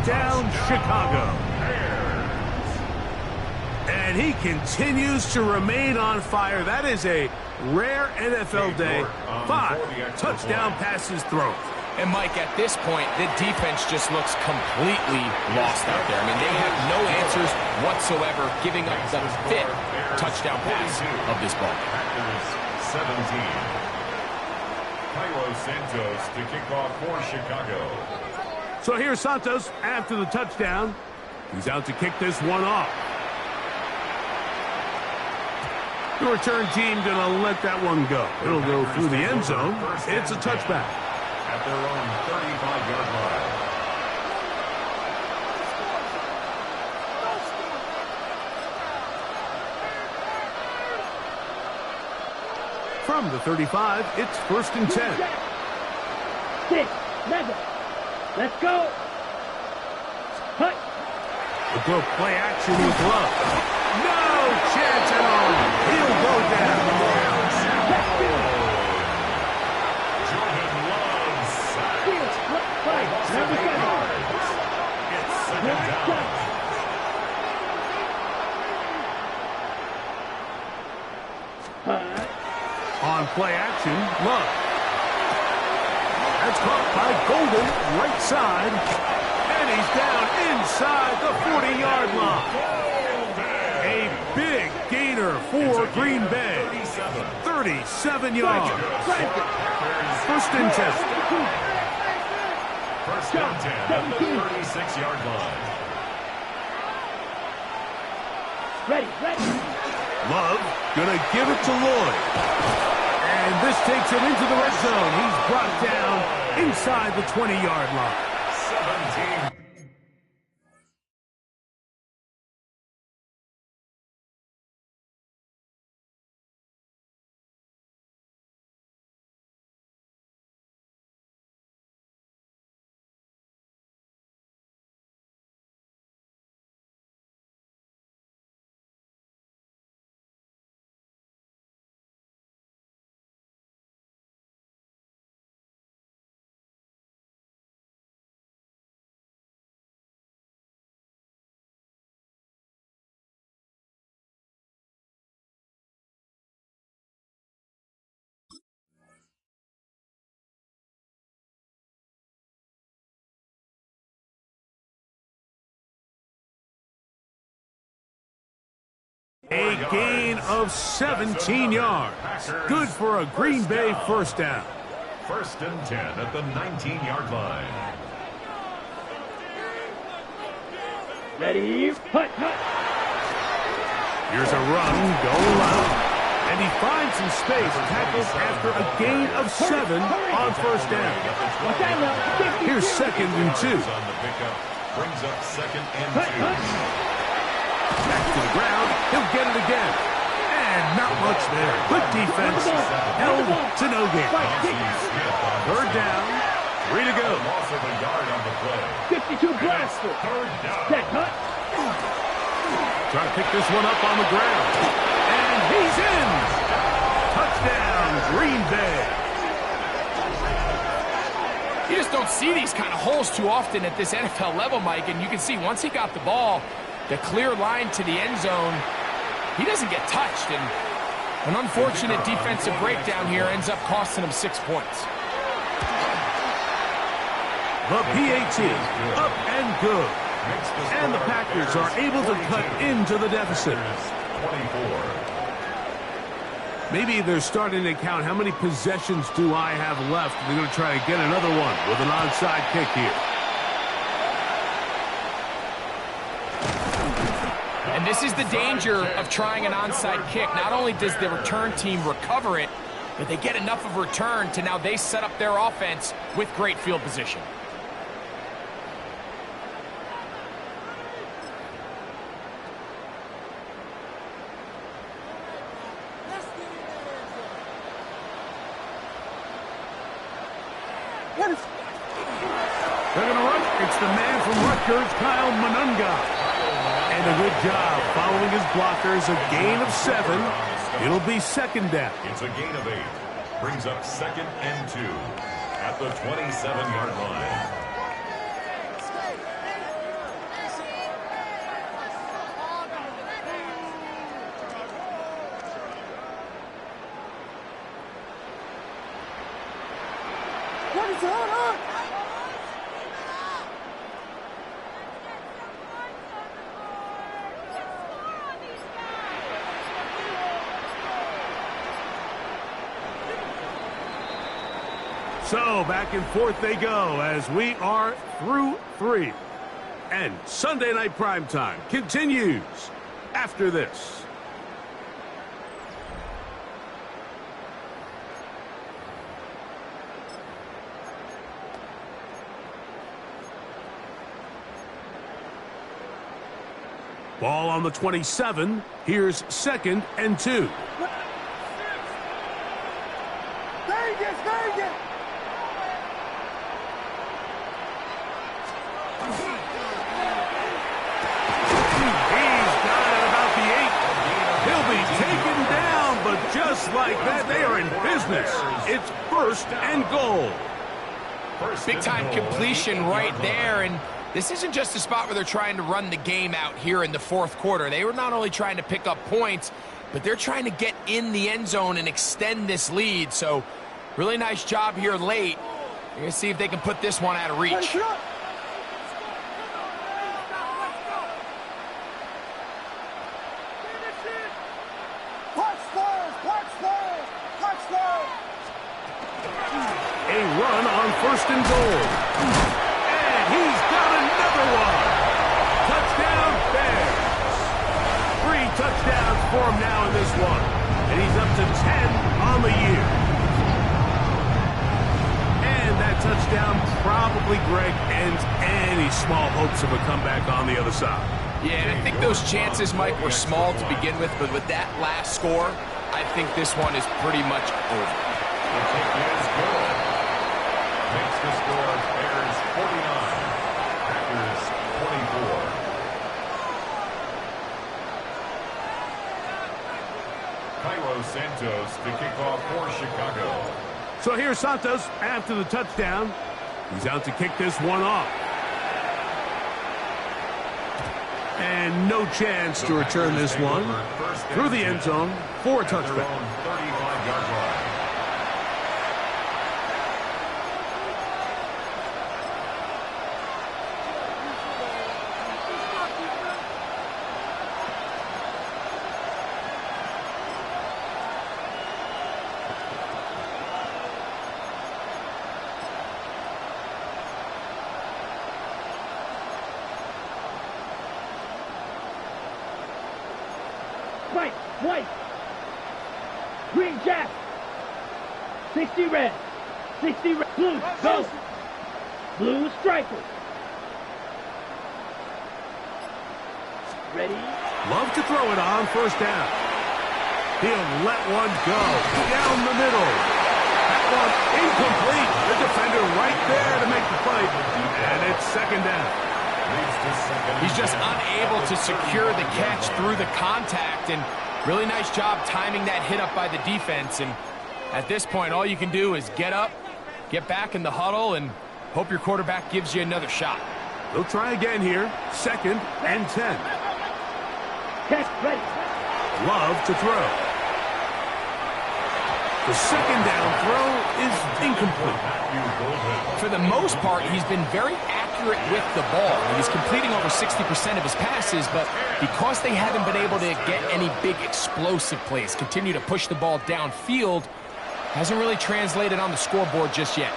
Touchdown, Chicago. And he continues to remain on fire. That is a rare NFL day. 5 touchdown passes thrown. And Mike, at this point, the defense just looks completely lost out there. I mean, they have no answers whatsoever, giving up the 5th touchdown pass of this ball. Packers 17. Cairo Santos to kick off for Chicago. So here's Santos after the touchdown. He's out to kick this one off. The return team going to let that one go. It'll go through the end zone. It's a touchback. At their own 35-yard line. From the 35, it's 1st and 10. 6, 7. Let's go. Hut. We'll go play action with Love. No chance at all. He'll go down. Jordan Love sacked. Number 7. It's second down. On play action, Love. That's caught by Golden, right side. And he's down inside the 40-yard line. A big gainer for Green Bay. 37 yards. 1st and 10. First and 10 at the 36-yard line. Ready. Love gonna give it to Lloyd. And this takes him into the red zone. He's brought down inside the 20-yard line. 17. A gain of 17 yards. Good for a Green Bay first down. 1st and 10 at the 19-yard line. Ready. Hut. Here's a run, goal line. And he finds some space, tackles after a gain of 7 on first down. Here's 2nd and 2. On the pickup, brings up 2nd and 2. Back to the ground, he'll get it again. And not much there. Good defense, held to no gain. 3rd down, 3 to go. Loss of a yard on the play. 52 blaster. 3rd down. Set. Hut. Trying to pick this one up on the ground. And he's in. Touchdown, Green Bay. You just don't see these kind of holes too often at this NFL level, Mike, and you can see once he got the ball, the clear line to the end zone, he doesn't get touched, and an unfortunate defensive breakdown here ends up costing him 6 points. The PAT, up and good. And the Packers are able to cut into the deficit. 24. Maybe they're starting to count how many possessions do I have left. They're going to try to get another one with an onside kick here. And this is the danger of trying an onside kick. Not only does the return team recover it, but they get enough of a return to now they set up their offense with great field position. They're going to rush. It's the man from Rutgers, Kyle Monunga. And a good job following his blockers. A gain of 7. It'll be 2nd down. It's a gain of 8. Brings up 2nd and 2 at the 27-yard line. So back and forth they go as we are through 3. And Sunday Night Primetime continues after this. Ball on the 27. Here's 2nd and 2. Vegas, Vegas! Just like that, they are in business. It's 1st and goal. Big-time completion right there, and this isn't just a spot where they're trying to run the game out here in the 4th quarter. They were not only trying to pick up points, but they're trying to get in the end zone and extend this lead. So, really nice job here late. You're going to see if they can put this one out of reach. A run on 1st and goal. And he's got another one. Touchdown, Bears. 3 touchdowns for him now in this one. And he's up to 10 on the year. And that touchdown probably, Greg, ends any small hopes of a comeback on the other side. Yeah, and I think those chances, Mike, were small to begin with, but with that last score, I think this one is pretty much over. Makes the score Bears 49, Packers 24. Cairo Santos to kick off for Chicago. So here's Santos after the touchdown. He's out to kick this one off. And no chance to return this one through the end zone for a touchdown. 35-yard line. White, white, green jack, 60 red, 60 red, blue, go, blue strikers. Ready? Love to throw it on 1st down. He'll let one go down the middle. That one incomplete. The defender right there to make the fight. And it's 2nd down. He's just unable to secure the catch through the contact, and really nice job timing that hit up by the defense. And at this point, all you can do is get up, get back in the huddle, and hope your quarterback gives you another shot. They'll try again here. 2nd and 10. Catch, ready. Love to throw. The 2nd down throw is incomplete. For the most part, he's been very accurate with the ball. He's completing over 60% of his passes, but because they haven't been able to get any big explosive plays, continue to push the ball downfield, hasn't really translated on the scoreboard just yet.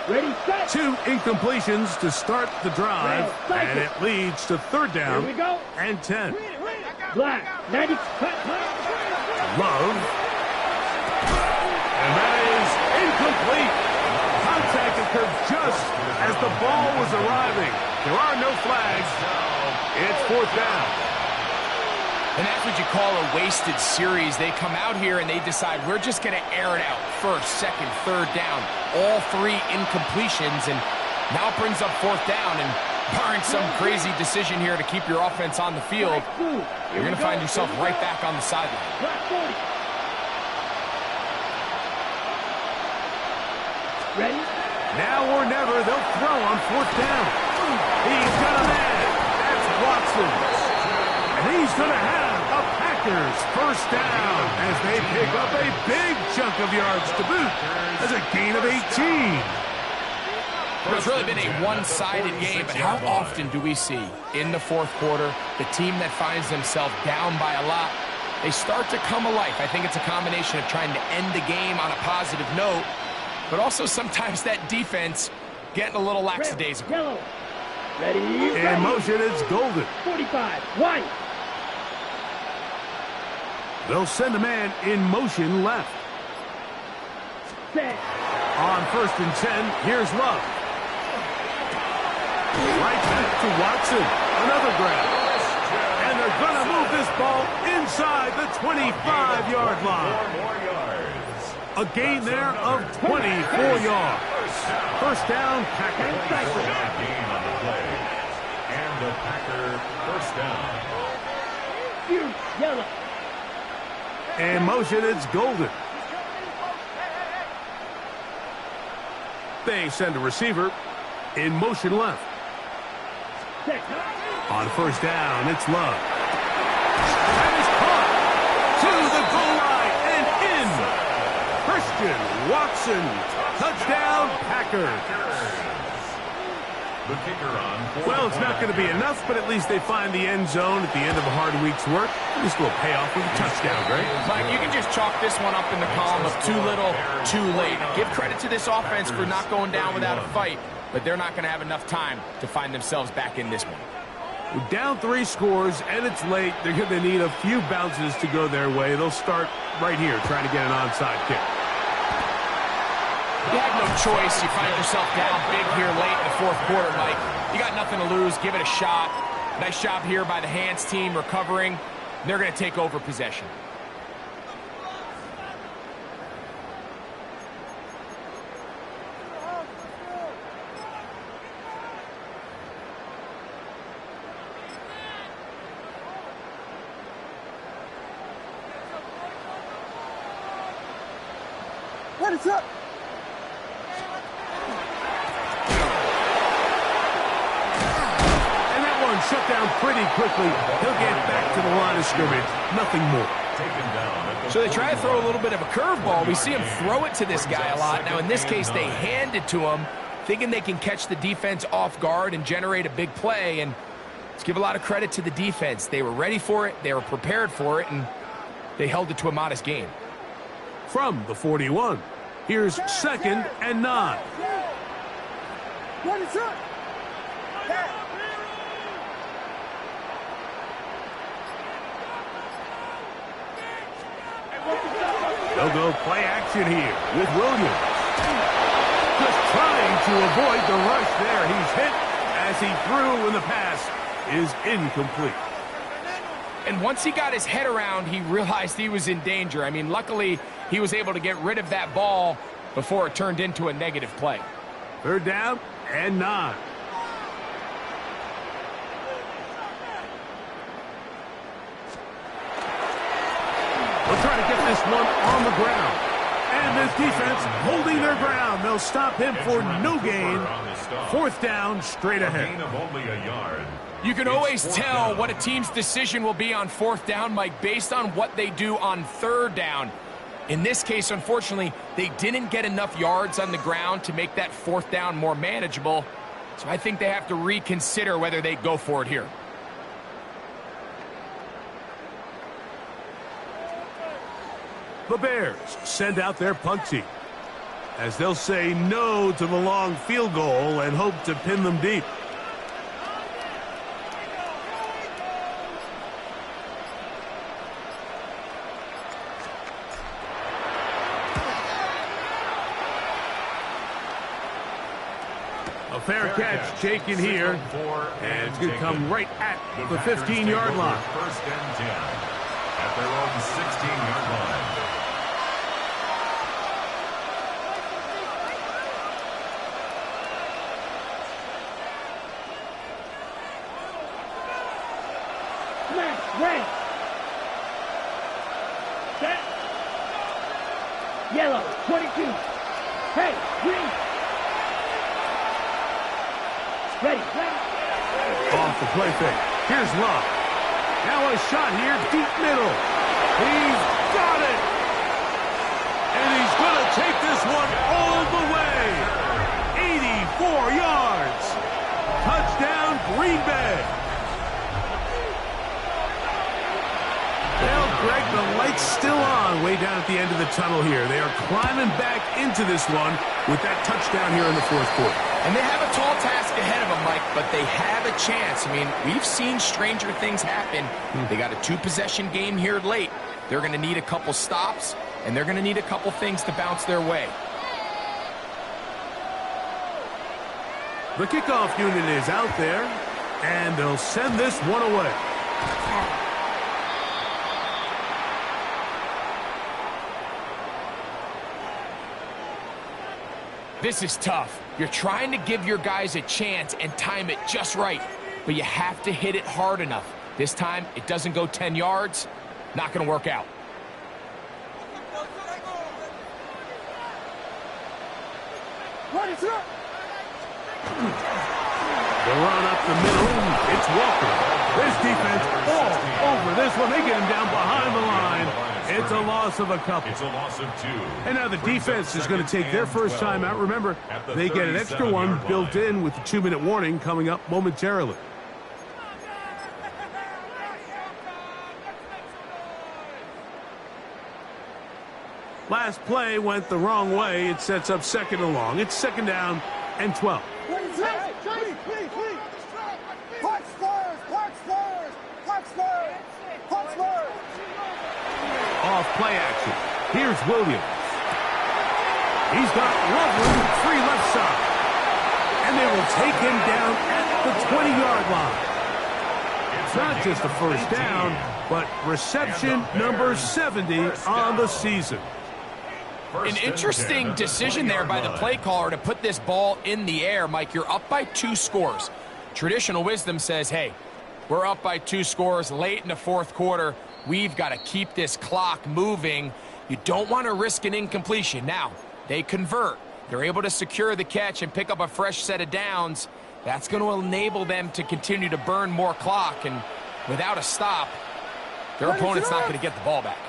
Ready, set. 2 incompletions to start the drive, and it leads to 3rd down. Here we go. And 10. Black, 90, Love. And that is incomplete. Contact occurred just as the ball was arriving. There are no flags. It's 4th down. And that's what you call a wasted series. They come out here and they decide we're just going to air it out. 1st, 2nd, 3rd down. All 3 incompletions. And now it brings up 4th down. And barring some crazy decision here to keep your offense on the field, you're going to find yourself right back on the sideline. Ready? Now or never, they'll throw on 4th down. He's got a man. That's Watson. And he's going to have a Packers 1st down as they pick up a big chunk of yards to boot as a gain of 18. It's really been a one-sided game, but how often do we see in the fourth quarter the team that finds themselves down by a lot, they start to come alive? I think it's a combination of trying to end the game on a positive note, but also sometimes that defense getting a little lackadaisical. Yellow. Ready. In motion, it's Golden. 45. White. They'll send a man in motion left. Set. On 1st and 10, here's Love. Right back to Watson. Another grab. And they're going to move this ball inside the 25-yard line. 4 more yards. A gain there of 24 yards. First down, Packers. 4-yard gain on the play. And the Packer first down. Yellow. In motion, it's Golden. They send a receiver in motion left. Set. On 1st down, it's Love. That is caught to the goal line and in. Christian Watson. Touchdown, Packers. The kicker on. Well, it's not going to be enough, but at least they find the end zone at the end of a hard week's work. This will pay off with a touchdown, Greg. Mike, you can just chalk this one up in the column of too little, too late. Give credit to this offense for not going down without a fight, but they're not going to have enough time to find themselves back in this one. With down 3 scores and it's late, they're going to need a few bounces to go their way. They'll start right here trying to get an onside kick. You have no choice. You find yourself down big here late in the fourth quarter, Mike. You got nothing to lose. Give it a shot. Nice job here by the Hands team recovering. They're going to take over possession. What is up? Shut down pretty quickly. He'll get back to the line of scrimmage. Nothing more. So they try to throw a little bit of a curveball. We see him throw it to this guy a lot. Now, in this case, they hand it to him, thinking they can catch the defense off guard and generate a big play. And let's give a lot of credit to the defense. They were ready for it. They were prepared for it, and they held it to a modest gain. From the 41, here's 2nd and 9. What is up? They'll go play action here with Williams. Just trying to avoid the rush there. He's hit as he threw, and the pass is incomplete. And once he got his head around, he realized he was in danger. I mean, luckily, he was able to get rid of that ball before it turned into a negative play. 3rd down and 9. They'll try to get this one on the ground. And this defense holding their ground. They'll stop him for no gain. 4th down, straight ahead. Gain of only a yard. You can always tell what a team's decision will be on 4th down, Mike, based on what they do on 3rd down. In this case, unfortunately, they didn't get enough yards on the ground to make that 4th down more manageable. So I think they have to reconsider whether they go for it here. The Bears send out their punt team as they'll say no to the long field goal and hope to pin them deep. A fair catch taken here, and it's going to come right at the 15-yard line. 1st and 10 at their own 16-yard line. Red. Set. Yellow. 22. Hey, green. Ready. Off the play fake. Here's Love. Now a shot here, deep middle. He's got it. And he's going to take this one all the way. 84 yards. Green Bay. Well, Greg, the light's still on way down at the end of the tunnel here. They are climbing back into this one with that touchdown here in the fourth quarter. And they have a tall task ahead of them, Mike, but they have a chance. I mean, we've seen stranger things happen. They got a two-possession game here late. They're going to need a couple stops, and they're going to need a couple things to bounce their way. The kickoff unit is out there, and they'll send this one away. This is tough. You're trying to give your guys a chance and time it just right, but you have to hit it hard enough. This time, it doesn't go 10 yards. Not going to work out. The run up the middle. It's Walker. This defense all over this one. They get him down behind the line. It's a loss of a couple. It's a loss of 2. And now the defense is going to take their first time out. Remember, they get an extra one built in with the 2-minute warning coming up momentarily. Last play went the wrong way. It sets up second and long. It's second down and 12. Off play action. Here's Williams. He's got Loveland free left side. And they will take him down at the 20-yard line. It's not just a first down, but reception number 70 on the season. An interesting decision there by the play caller to put this ball in the air. Mike, you're up by 2 scores. Traditional wisdom says, hey, we're up by 2 scores late in the fourth quarter. We've got to keep this clock moving. You don't want to risk an incompletion. Now, they convert. They're able to secure the catch and pick up a fresh set of downs. That's going to enable them to continue to burn more clock. And without a stop, their opponent's not going to get the ball back.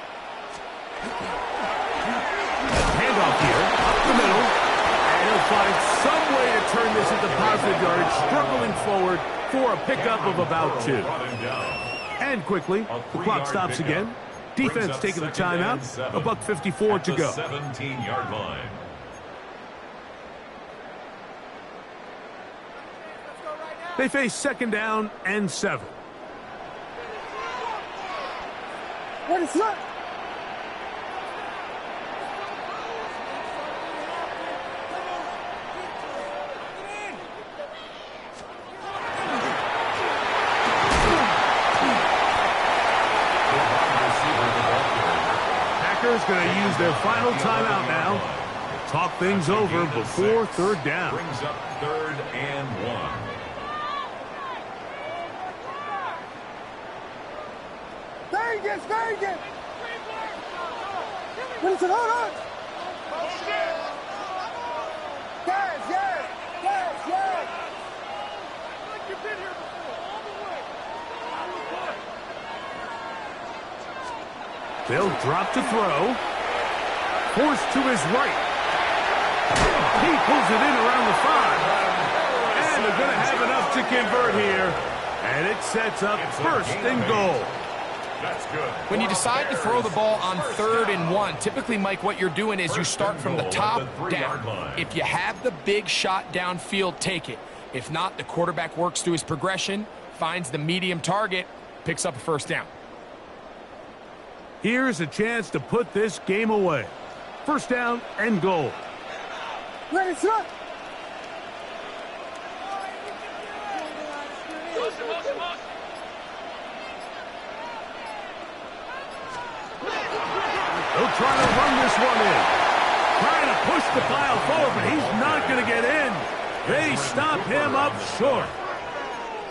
Handoff here, up the middle, and he'll find some way to turn this into positive yardage, struggling forward for a pickup of about 2. And quickly, the clock stops again. Defense taking the timeout, $1:54 to go. 17-yard line. They face second down and 7. What is that? Going to use their final timeout now. Talk things over before third down. Brings up 3rd and 1. Vegas, Vegas! What is it? Hold on! Guys, yes! Guys, yes! Like you've been here before, all the way. They'll drop to throw. Forced to his right. He pulls it in around the 5. And they're going to have enough to convert here. And it sets up first and goal. That's good. When you decide to throw the ball on 3rd and 1, typically, Mike, what you're doing is you start from the top down. If you have the big shot downfield, take it. If not, the quarterback works through his progression, finds the medium target, picks up a first down. Here's a chance to put this game away. First down and goal. Ready, set! They'll try to run this one in. Trying to push the pile forward, but he's not going to get in. They stop him up short.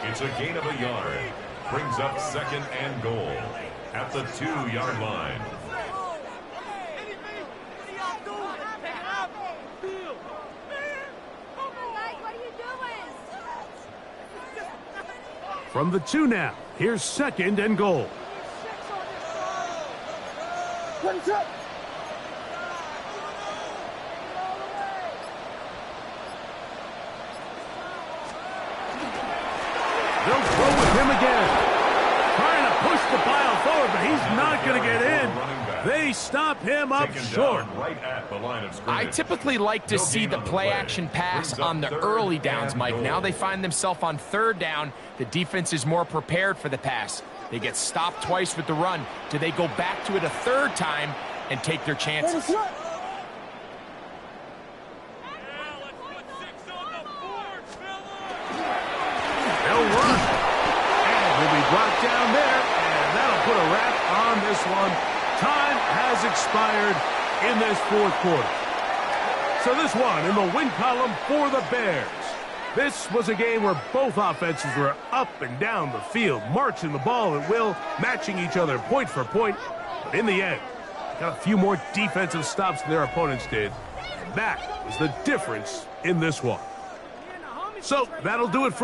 It's a gain of a yard. Brings up 2nd and goal at the 2-yard line. From the 2 now, here's 2nd and goal. What's up? They stop him up Taken short. down right at the line of scrimmage. I typically like to see the play-action pass on the early downs, Mike. Now they find themselves on third down. The defense is more prepared for the pass. They get stopped twice with the run. Do they go back to it a third time and take their chances? They'll run. And he'll be brought down there, and that'll put a wrap on this one. Time has expired in this fourth quarter. So this one in the win column for the Bears. This was a game where both offenses were up and down the field, marching the ball at will, matching each other point for point. But in the end, got a few more defensive stops than their opponents did. And that was the difference in this one. So that'll do it for